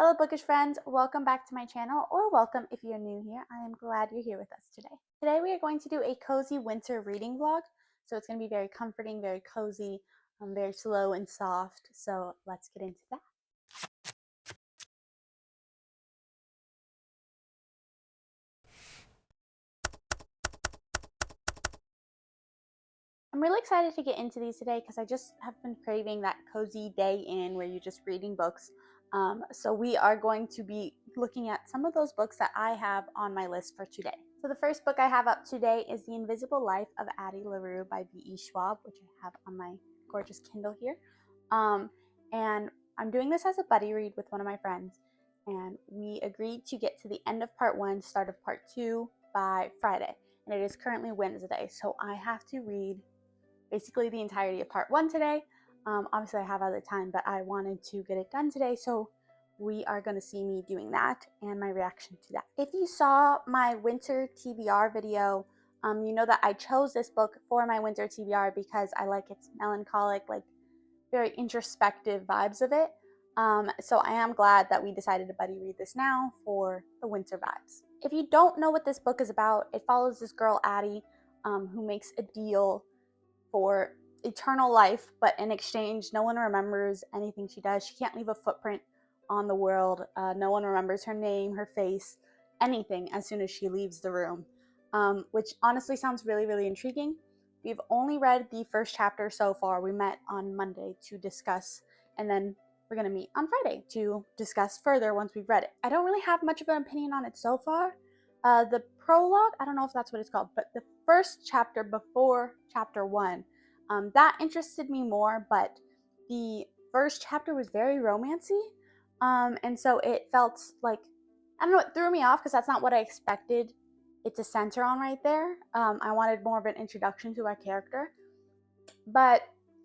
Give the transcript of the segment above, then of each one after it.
Hello bookish friends, welcome back to my channel, or welcome if you're new here. I am glad you're here with us today. Today we are going to do a cozy winter reading vlog, so it's going to be very comforting, very cozy, very slow and soft, so let's get into that. I'm really excited to get into these today because I just have been craving that cozy day in where you're just reading books. So we are going to be looking at some of those books that I have on my list for today. So the first book I have up today is The Invisible Life of Addie LaRue by B.E. Schwab, which I have on my gorgeous Kindle here. And I'm doing this as a buddy read with one of my friends. And we agreed to get to the end of part 1, start of part 2 by Friday. And it is currently Wednesday, so I have to read basically the entirety of part 1 today. Obviously I have other time, but I wanted to get it done today, so we are going to see me doing that and my reaction to that. If you saw my winter TBR video, you know that I chose this book for my winter TBR because I like its melancholic, like very introspective vibes of it. So I am glad that we decided to buddy read this now for the winter vibes. If you don't know what this book is about, it follows this girl Addie who makes a deal for eternal life, but in exchange no one remembers anything she does. She can't leave a footprint on the world. No one remembers her name, her face, anything as soon as she leaves the room, which honestly sounds really intriguing. We've only read the first chapter so far. We met on Monday to discuss, and then we're going to meet on Friday to discuss further once we've read it. I don't really have much of an opinion on it so far. The prologue, I don't know if that's what it's called, but the first chapter before chapter 1, that interested me more, but the first chapter was very romancy, and so it felt like, I don't know, it threw me off because that's not what I expected it to center on right there. I wanted more of an introduction to our character, but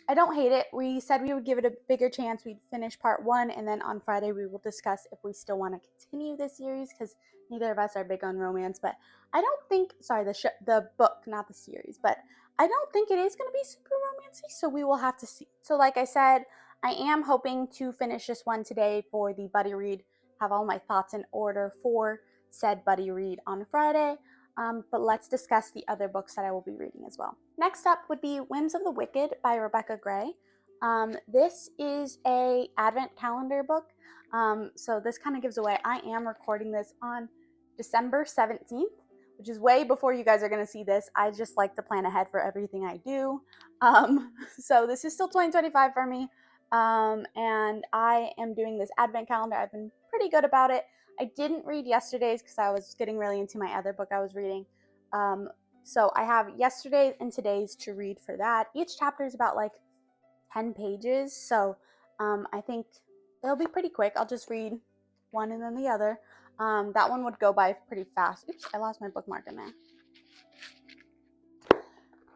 I don't hate it. We said we would give it a bigger chance. We'd finish part 1, and then on Friday we will discuss if we still want to continue this series, because neither of us are big on romance. But I don't think, sorry, the book, not the series, but I don't think it is going to be super romancy, so we will have to see. So like I said, I am hoping to finish this one today for the buddy read, have all my thoughts in order for said buddy read on Friday. But let's discuss the other books that I will be reading as well. Next up would be Whims of the Wicked by Rebecca Gray. This is a advent calendar book. So this kind of gives away, I am recording this on December 17th, which is way before you guys are going to see this. I just like to plan ahead for everything I do. So this is still 2025 for me. And I am doing this advent calendar. I've been pretty good about it. I didn't read yesterday's because I was getting really into my other book I was reading. So I have yesterday's and today's to read for that. Each chapter is about like 10 pages, so I think it'll be pretty quick. I'll just read one and then the other. That one would go by pretty fast. Oops, I lost my bookmark in there.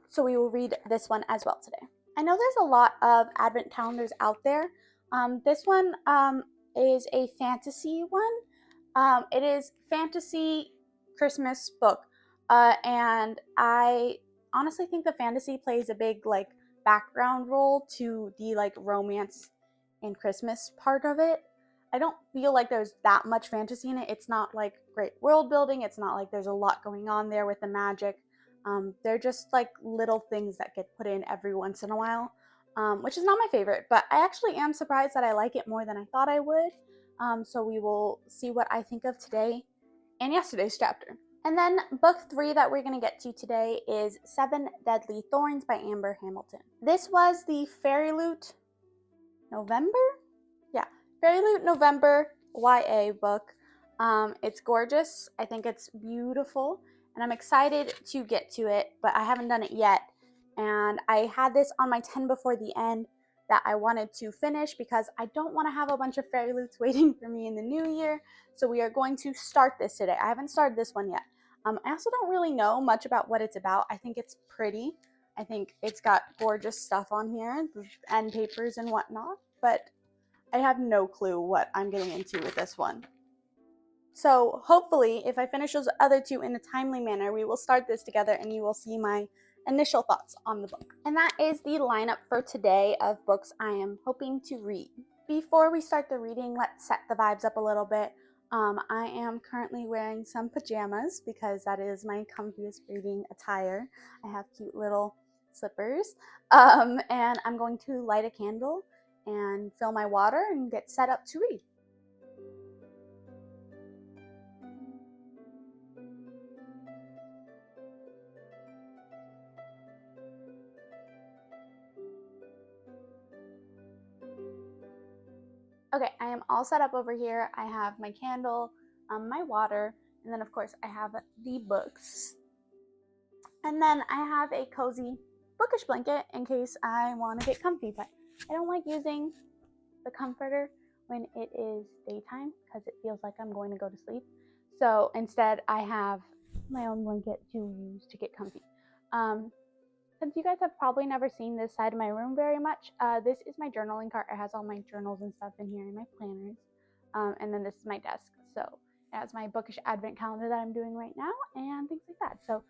So we will read this one as well today. I know there's a lot of advent calendars out there. This one is a fantasy one. It is fantasy Christmas book, and I honestly think the fantasy plays a big like background role to the like romance and Christmas part of it. I don't feel like there's that much fantasy in it. It's not like great world building. It's not like there's a lot going on there with the magic. They're just like little things that get put in every once in a while, which is not my favorite, but I actually am surprised that I like it more than I thought I would. So we will see what I think of today and yesterday's chapter. And then book 3 that we're going to get to today is 7 Deadly Thorns by Amber Hamilton. This was the Fairy Loot November? Yeah, Fairy Loot November YA book. It's gorgeous. I think it's beautiful, and I'm excited to get to it, but I haven't done it yet. And I had this on my 10 before the end that I wanted to finish because I don't want to have a bunch of Fairy Loots waiting for me in the new year. So we are going to start this today. I haven't started this one yet. I also don't really know much about what it's about. I think it's pretty. I think it's got gorgeous stuff on here, end papers and whatnot, but I have no clue what I'm getting into with this one. So hopefully, if I finish those other 2 in a timely manner, we will start this together and you will see my initial thoughts on the book. And that is the lineup for today of books I am hoping to read. Before we start the reading, let's set the vibes up a little bit. I am currently wearing some pajamas because that is my comfiest reading attire. I have cute little slippers. And I'm going to light a candle and fill my water and get set up to read. Okay, I am all set up over here. I have my candle, my water, and then of course I have the books. And then I have a cozy bookish blanket in case I want to get comfy, but I don't like using the comforter when it is daytime because it feels like I'm going to go to sleep. So instead I have my own blanket to use to get comfy. Since you guys have probably never seen this side of my room very much, this is my journaling cart. It has all my journals and stuff in here and my planners. And then this is my desk. So it has my bookish advent calendar that I'm doing right now and things like that. So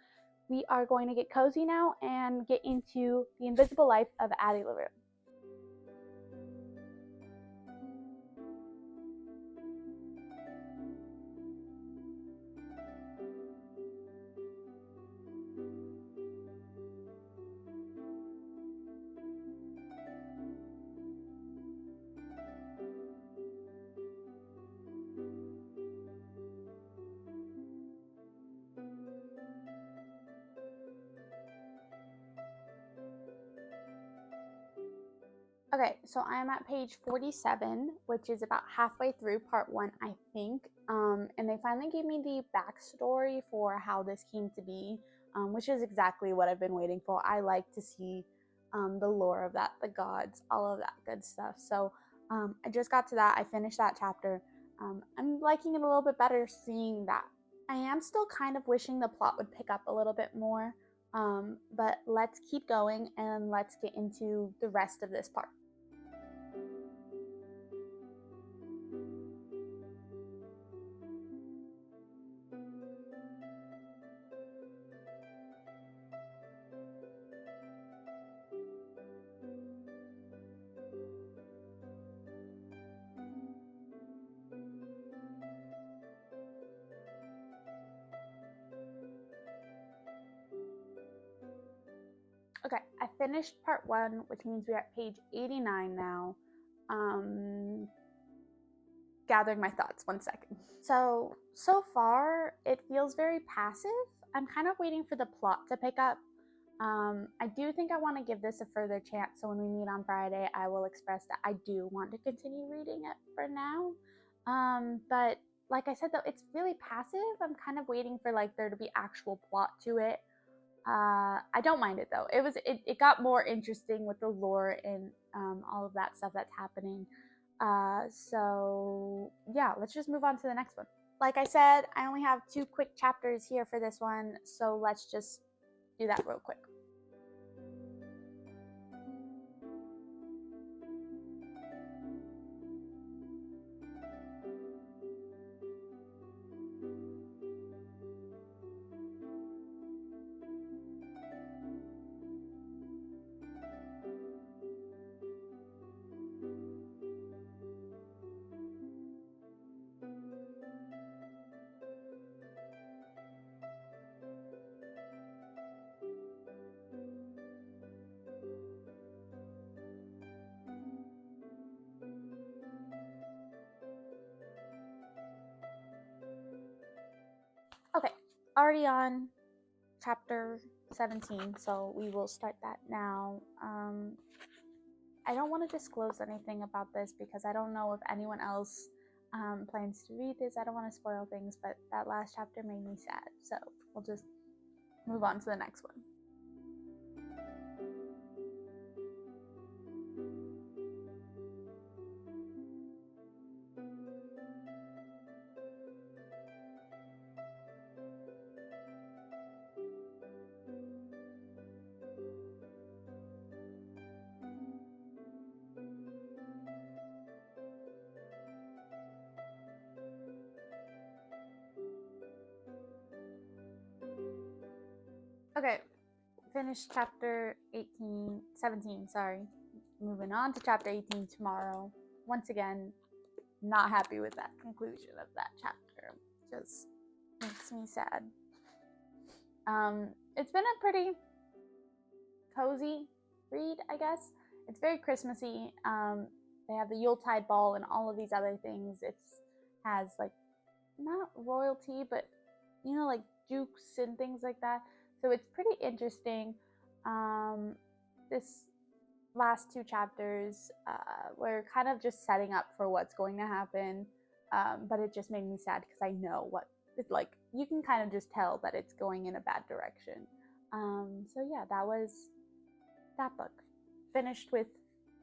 we are going to get cozy now and get into The Invisible Life of Addie LaRue. Okay, so I'm at page 47, which is about halfway through part 1, I think. And they finally gave me the backstory for how this came to be, which is exactly what I've been waiting for. I like to see the lore of that, the gods, all of that good stuff. So I just got to that. I finished that chapter. I'm liking it a little bit better seeing that. I am still kind of wishing the plot would pick up a little bit more. But let's keep going and let's get into the rest of this part. Okay, I finished part 1, which means we're at page 89 now. Gathering my thoughts, 1 second. So far, it feels very passive. I'm kind of waiting for the plot to pick up. I do think I want to give this a further chance, so when we meet on Friday, I will express that I do want to continue reading it for now. But like I said, though, it's really passive. I'm kind of waiting for like there to be actual plot to it. I don't mind it though. It got more interesting with the lore and all of that stuff that's happening. So yeah, let's just move on to the next one. Like I said, I only have 2 quick chapters here for this one, so let's just do that real quick. Okay, already on chapter 17, so we will start that now. I don't want to disclose anything about this because I don't know if anyone else plans to read this. I don't want to spoil things, but that last chapter made me sad, so we'll just move on to the next one. Okay, finish chapter 17, sorry. Moving on to chapter 18 tomorrow. once again, not happy with that conclusion of that chapter. Just makes me sad. It's been a pretty cozy read, I guess. It's very Christmassy. They have the Yuletide ball and all of these other things. It has like not royalty, but you know, like dukes and things like that. So it's pretty interesting. This last two chapters were kind of just setting up for what's going to happen, but it just made me sad because I know what it's like. You can kind of just tell that it's going in a bad direction. So yeah, that was that book. Finished with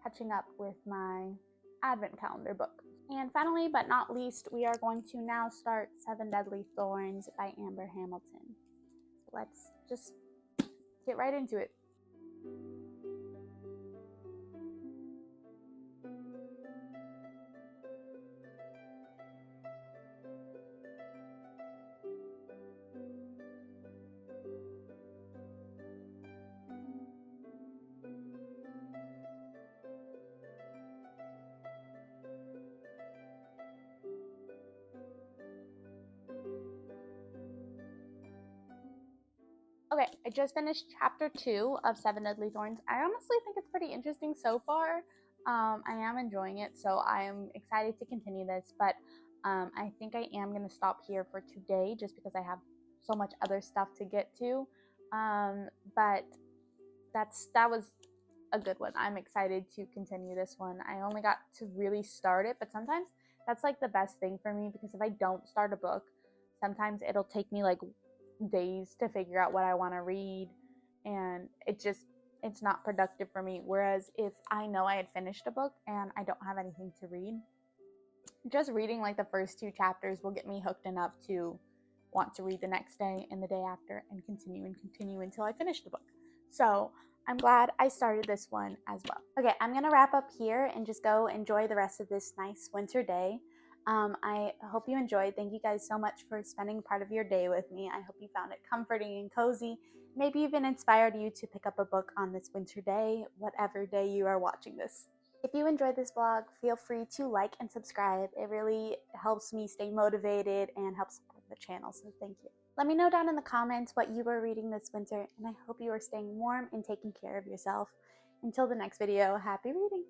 catching up with my advent calendar book. And finally, but not least, we are going to now start 7 Deadly Thorns by Amber Hamilton. Let's just get right into it. Okay, I just finished chapter 2 of 7 Deadly Thorns. I honestly think it's pretty interesting so far. I am enjoying it, so I am excited to continue this, but I think I am going to stop here for today just because I have so much other stuff to get to. But that was a good one. I'm excited to continue this one. I only got to really start it, but sometimes that's like the best thing for me because if I don't start a book, sometimes it'll take me like days to figure out what I want to read, and it's not productive for me. Whereas if I know I had finished a book and I don't have anything to read, just reading like the first 2 chapters will get me hooked enough to want to read the next day and the day after and continue until I finish the book. So I'm glad I started this one as well. Okay, I'm gonna wrap up here and just go enjoy the rest of this nice winter day. I hope you enjoyed. Thank you guys so much for spending part of your day with me. I hope you found it comforting and cozy. Maybe even inspired you to pick up a book on this winter day, whatever day you are watching this. If you enjoyed this vlog, feel free to like and subscribe. It really helps me stay motivated and helps support the channel, so thank you. Let me know down in the comments what you are reading this winter, and I hope you are staying warm and taking care of yourself. Until the next video, happy reading!